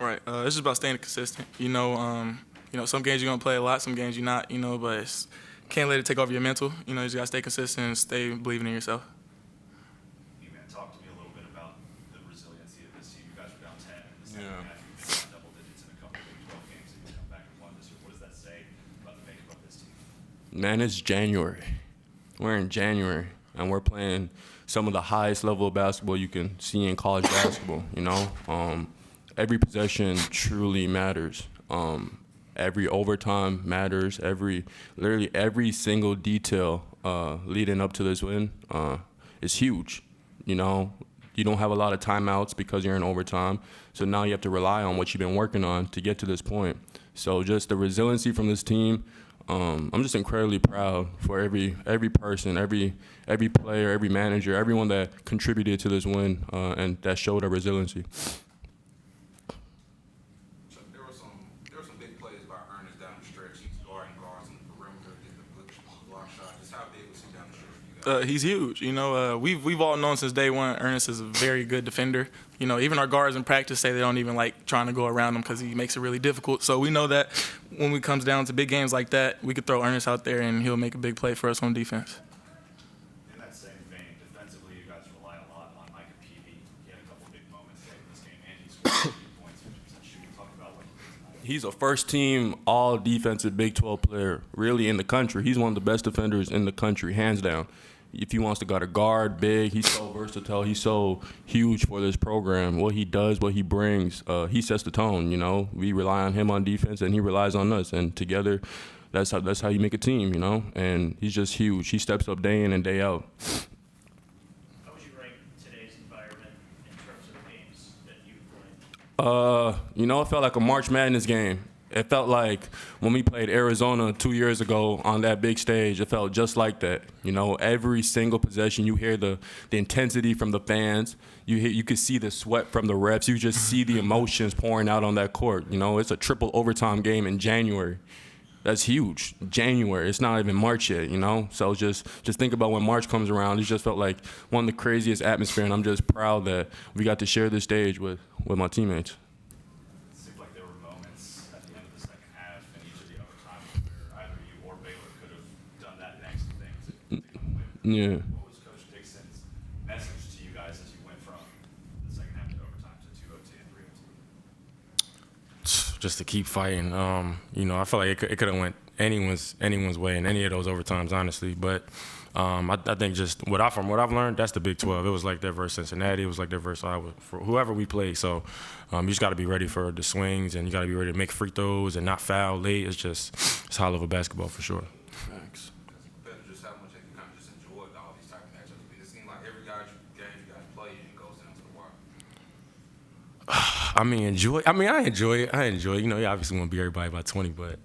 Right. It's just about staying consistent. Some games you're gonna play a lot, some games you're not. But can't let it take over your mental. You just gotta stay consistent and stay believing in yourself. Emanuel, talk to me a little bit about the resiliency of this team. You guys were down 10 in the second half. You got double digits in a couple of Big 12 games, and you come back and won this year. What does that say about the makeup of this team? Man, it's January. We're in January, and we're playing some of the highest level of basketball you can see in college basketball. Every possession truly matters. Every overtime matters. Literally every single detail leading up to this win is huge. You don't have a lot of timeouts because you're in overtime. So now you have to rely on what you've been working on to get to this point. So just the resiliency from this team. I'm just incredibly proud for every person, every player, every manager, everyone that contributed to this win and that showed our resiliency. There were some big plays by Ernest down the stretch. He's guarding guards on the perimeter, getting the block shot. Just how big was he down the stretch for you guys? He's huge. We've all known since day one Ernest is a very good defender. Even our guards in practice say they don't even like trying to go around him because he makes it really difficult. So we know that when it comes down to big games like that, we could throw Ernest out there and he'll make a big play for us on defense. In that same vein, defensively, you guys rely a lot on Micah Peavy. He had a couple big moments late in this game, and he scored 50 points, 50% shooting. Talk about what he did tonight. He's a first-team all-defensive Big 12 player, really, in the country. He's one of the best defenders in the country, hands down. If he wants to guard big, he's so versatile. He's so huge for this program. What he does, what he brings, he sets the tone. We rely on him on defense, and he relies on us. And together, that's how you make a team. And he's just huge. He steps up day in and day out. How would you rank today's environment in terms of games that you've played? It felt like a March Madness game. It felt like when we played Arizona 2 years ago on that big stage, it felt just like that. Every single possession, you hear the intensity from the fans. You could see the sweat from the refs. You just see the emotions pouring out on that court. It's a triple overtime game in January. That's huge. January. It's not even March yet, So just think about when March comes around. It just felt like one of the craziest atmosphere, and I'm just proud that we got to share this stage with my teammates. Yeah. What was Coach Dixon's message to you guys as you went from the second half to overtime to 2-0 and 3-0? Just to keep fighting. I feel like it could have went anyone's way in any of those overtimes, honestly. But I think just from what I've learned, that's the Big 12. It was like that versus Cincinnati. It was like that versus Iowa. For whoever we play. So you just got to be ready for the swings, and you got to be ready to make free throws and not foul late. It's high level basketball for sure. Thanks. Just how much they can kind of just enjoy all these type of matchups. It seems like every game you guys play, it goes down to the wire. I enjoy it. You obviously want to beat everybody by 20, but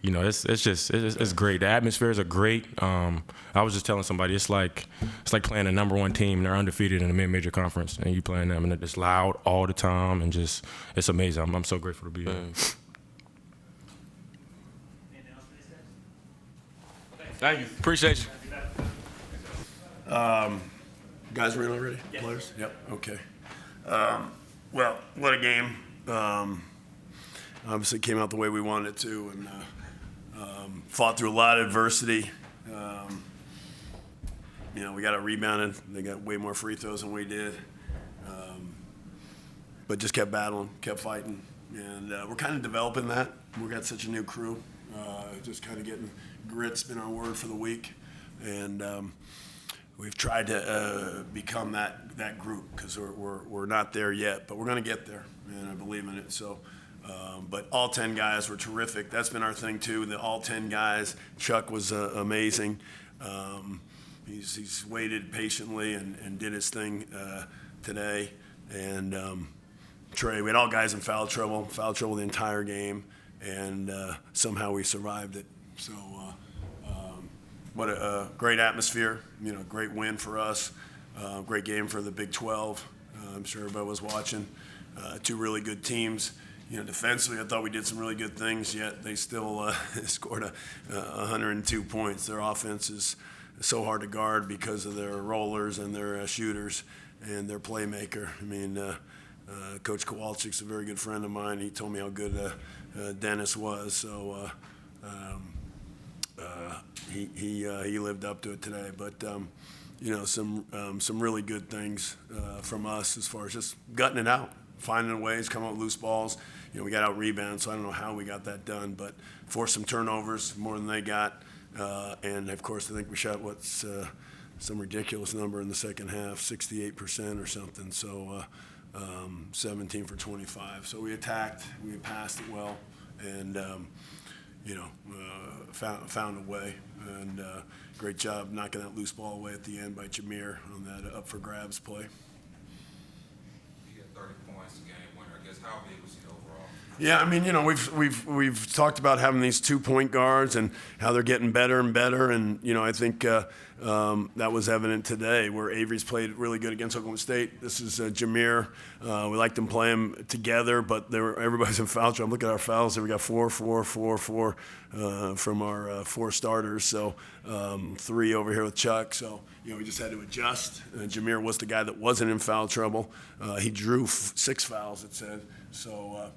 it's great. The atmospheres are great. I was just telling somebody it's like playing a number one team and they're undefeated in a mid-major conference, and you playing them and it's loud all the time, and just it's amazing. I'm so grateful to be here. Thank you. Appreciate you. Guys are in already? Yes. Players? Yep, okay. Well, what a game. Obviously came out the way we wanted it to, and fought through a lot of adversity. We got it rebounded. They got way more free throws than we did. But just kept battling, kept fighting. And we're kind of developing that. We got such a new crew. Just kind of getting grit's been our word for the week. And we've tried to become that group, because we're not there yet, but we're going to get there, and I believe in it. So, but all 10 guys were terrific. That's been our thing too. The all 10 guys. Chuck was amazing. He's waited patiently and did his thing today. And Trey, we had all guys in foul trouble the entire game, and somehow we survived it. So. What a great atmosphere, great win for us, great game for the Big 12. I'm sure everybody was watching. Two really good teams. Defensively, I thought we did some really good things, yet they still scored 102 points. Their offense is so hard to guard because of their rollers and their shooters and their playmaker. Coach Kowalczyk's a very good friend of mine. He told me how good Dennis was, so he lived up to it today. But some really good things from us as far as just gutting it out, finding ways, coming up with loose balls. We got out rebounds, so I don't know how we got that done, but forced some turnovers, more than they got. And of course, I think we shot some ridiculous number in the second half, 68% or something. So 17 for 25. So we attacked, we passed it well, and found a way. And great job knocking that loose ball away at the end by Jameer on that up for grabs play. He had 30 points, the game winner. I guess how big was he overall? Yeah, I mean, we've talked about having these 2-point guards and how they're getting better and better, and I think that was evident today where Avery's played really good against Oklahoma State. This is Jameer. We like them playing together, but everybody's in foul trouble. Look at our fouls. We got 4 from our 4 starters, so 3 over here with Chuck. So we just had to adjust. Jameer was the guy that wasn't in foul trouble. He drew 6 fouls, it said. So.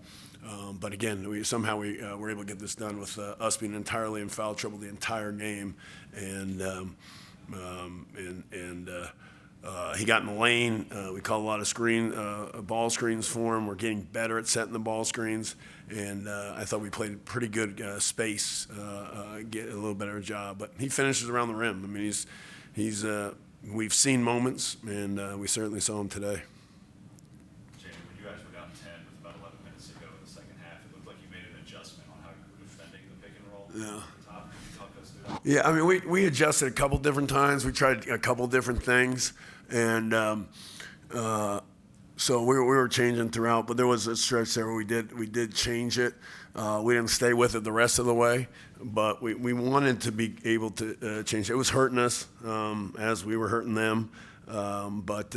But again, we were able to get this done with us being entirely in foul trouble the entire game, and he got in the lane. We called a lot of ball screens for him. We're getting better at setting the ball screens, and I thought we played pretty good space, get a little better job. But he finishes around the rim. I mean, we've seen moments, and we certainly saw him today. Jamie, when you guys were down 10 with about 11 minutes to go in the second half, it looked like you made an adjustment on how you were defending the pick and roll. Yeah. Talk us through that. Yeah, I mean, we adjusted a couple different times. We tried a couple different things, and so we were changing throughout. But there was a stretch there where we did change it. We didn't stay with it the rest of the way, but we wanted to be able to change it. It was hurting us as we were hurting them, but.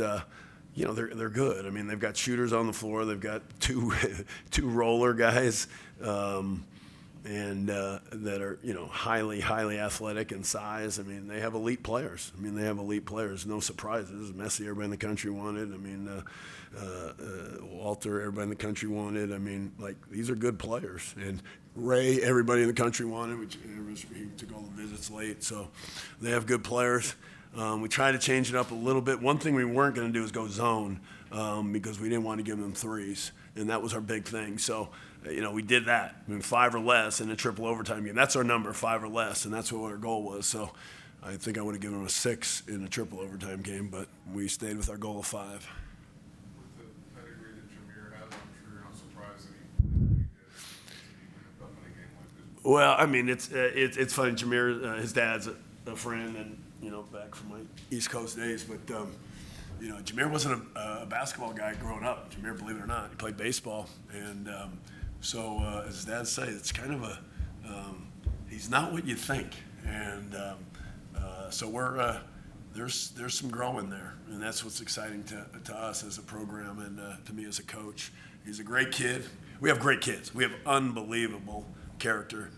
They're good. I mean, they've got shooters on the floor. They've got two roller guys, and that are highly athletic in size. I mean, they have elite players. No surprises. Messi, everybody in the country wanted. I mean, Walter, everybody in the country wanted. I mean, these are good players. And Ray, everybody in the country wanted. He took all the visits late, so they have good players. We tried to change it up a little bit. One thing we weren't going to do is go zone because we didn't want to give them threes, and that was our big thing. So, we did that. I mean, 5 or less in a triple overtime game. That's our number, 5 or less, and that's what our goal was. So I think I would have given them a 6 in a triple overtime game, but we stayed with our goal of 5. With the pedigree that Jameer has, I'm sure you're not surprised that he did up in a game like this. Well, I mean, it's funny. Jameer, his dad's a friend, and back from my East Coast days, but Jameer wasn't a basketball guy growing up. Jameer, believe it or not, he played baseball, and so as his dad said, it's kind of he's not what you think, and so there's some growing there, and that's what's exciting to us as a program and to me as a coach. He's a great kid. We have great kids. We have unbelievable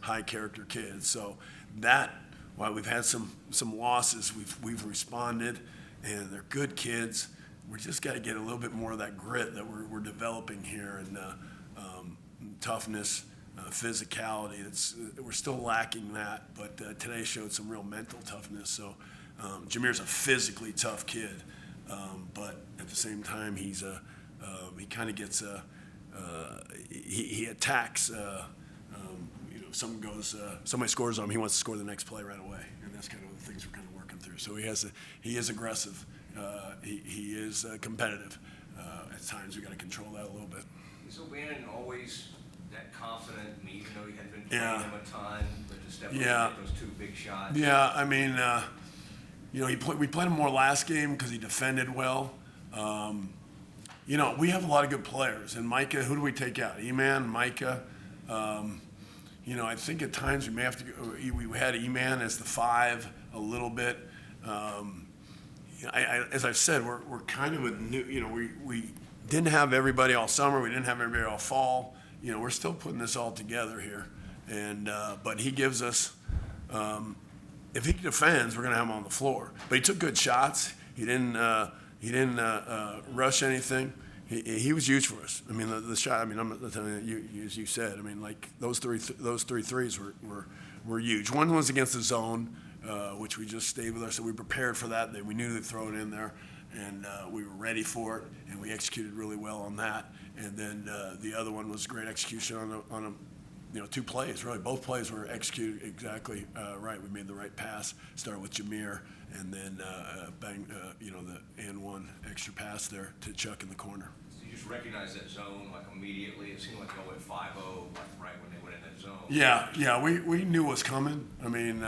high character kids. So while we've had some losses, we've responded, and they're good kids. We just got to get a little bit more of that grit that we're developing here, and toughness, physicality. We're still lacking that, but today showed some real mental toughness. So Jameer's a physically tough kid, but at the same time, he kind of gets he attacks. Somebody scores on him, he wants to score the next play right away, and that's kind of the things we're kind of working through. So he is aggressive, he is competitive. At times we got to control that a little bit. Is O'Bannon always that confident, even though he had been playing him a ton, but to step up and get those 2 big shots? Yeah, I mean, we played him more last game because he defended well. We have a lot of good players, and Micah, who do we take out? Micah. I think at times we may have to go. We had Eman as the 5 a little bit. As I've said, we're kind of a new. We didn't have everybody all summer. We didn't have everybody all fall. We're still putting this all together here, and but he gives us. If he defends, we're going to have him on the floor. But he took good shots. He didn't rush anything. He was huge for us. I mean, the shot. I mean, I'm not telling you, as you said. I mean, like those three threes were huge. One was against the zone, which we just stayed with us, so we prepared for that. We knew they'd throw it in there, and we were ready for it, and we executed really well on that. And then the other one was great execution on a 2 plays. Really, both plays were executed exactly right. We made the right pass. Started with Jameer, and then bang, the and one extra pass there to Chuck in the corner. So you just recognize that zone like immediately. It seemed like y'all went 5-0 like right when they went in that zone. Yeah, we knew what was coming. I mean,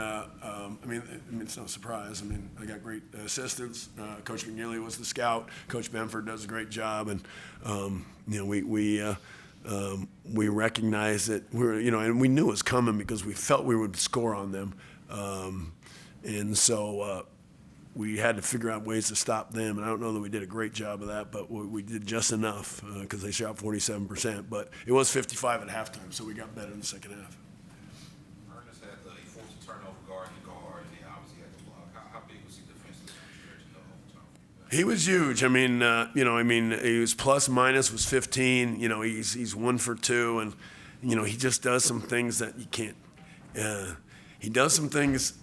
it's no surprise. I mean, I got great assistants. Coach McNeely was the scout. Coach Benford does a great job, and we recognized that and we knew it was coming because we felt we would score on them, and so we had to figure out ways to stop them. And I don't know that we did a great job of that, but we did just enough because they shot 47%. But it was 55 at halftime, so we got better in the second half. Ernest had he forced a turnover guard and he obviously had to block. How big was he defensively on the stretch in the whole time? He was huge. I mean, he was plus minus was 15. He's 1 for 2, and he just does some things that you can't. He does some things.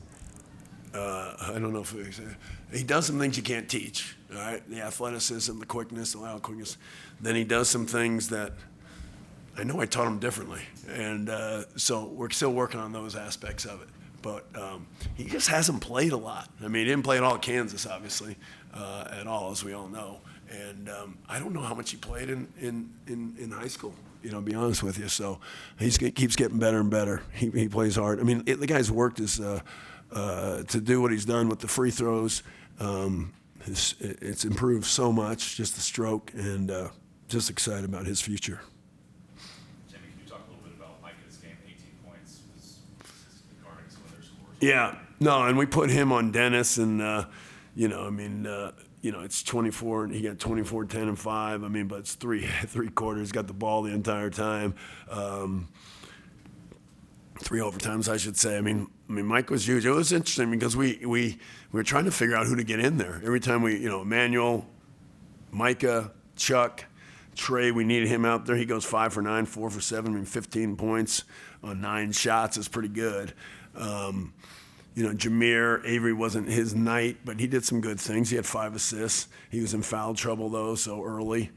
I don't know if he does some things you can't teach. All right, the athleticism, the quickness, the loud quickness. Then he does some things that I know I taught him differently, and so we're still working on those aspects of it. But he just hasn't played a lot. I mean, he didn't play at all at Kansas, obviously, at all, as we all know. And I don't know how much he played in high school, to be honest with you. So he keeps getting better and better. He plays hard. I mean, the guy's worked his to do what he's done with the free throws. It's improved so much, just the stroke, and just excited about his future. Jimmy, can you talk a little bit about Micah's game? 18 points was guarding some of their scores. Yeah, no, and we put him on Dennis, and it's 24, and he got 24, 10, and 5. I mean, but it's three quarters. Got the ball the entire time. 3 overtimes, I should say. I mean, Mike was huge. It was interesting because we were trying to figure out who to get in there. Every time Emanuel, Micah, Chuck, Trey, we needed him out there. He goes 5 for 9, 4 for 7, 15 points on 9 shots is pretty good. Jameer, Avery wasn't his night, but he did some good things. He had 5 assists. He was in foul trouble, though, so early.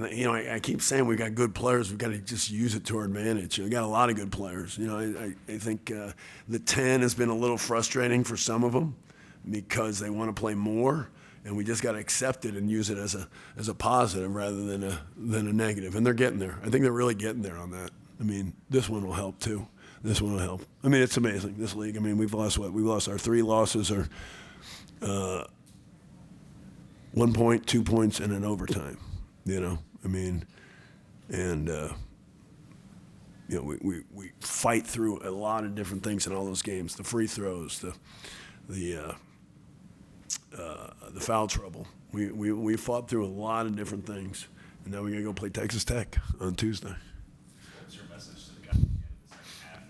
I keep saying we got good players. We've got to just use it to our advantage. We got a lot of good players. I think the 10 has been a little frustrating for some of them because they want to play more, and we just got to accept it and use it as a positive rather than a negative. And they're getting there. I think they're really getting there on that. I mean, this one will help too. This one will help. I mean, it's amazing, this league. I mean, we've lost what? We lost our 3 losses are 1 point, 2 points, and an overtime. I mean, and we fight through a lot of different things in all those games. The free throws, the foul trouble. We fought through a lot of different things, and now we gotta go play Texas Tech on Tuesday. What's your message to the guys at the end of the second half,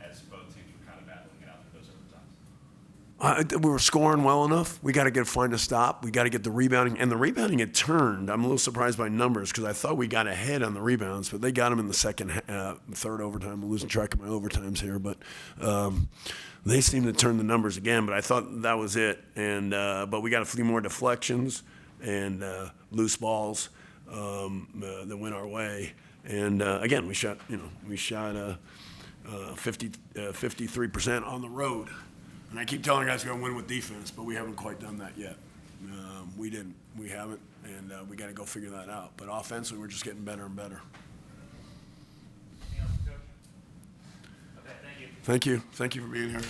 and as both teams were kind of battling it out for those overtimes? We were scoring well enough. We got to find a stop. We got to get the rebounding. And the rebounding had turned. I'm a little surprised by numbers because I thought we got ahead on the rebounds, but they got them in the third overtime. I'm losing track of my overtimes here. But they seemed to turn the numbers again, but I thought that was it. And but we got a few more deflections and loose balls that went our way. And again, we shot 53% on the road. And I keep telling guys we're going to win with defense, but we haven't quite done that yet. We didn't. We haven't, and we got to go figure that out. But offensively, we're just getting better and better. Anything else, Coach? Okay, thank you. Thank you. Thank you for being here.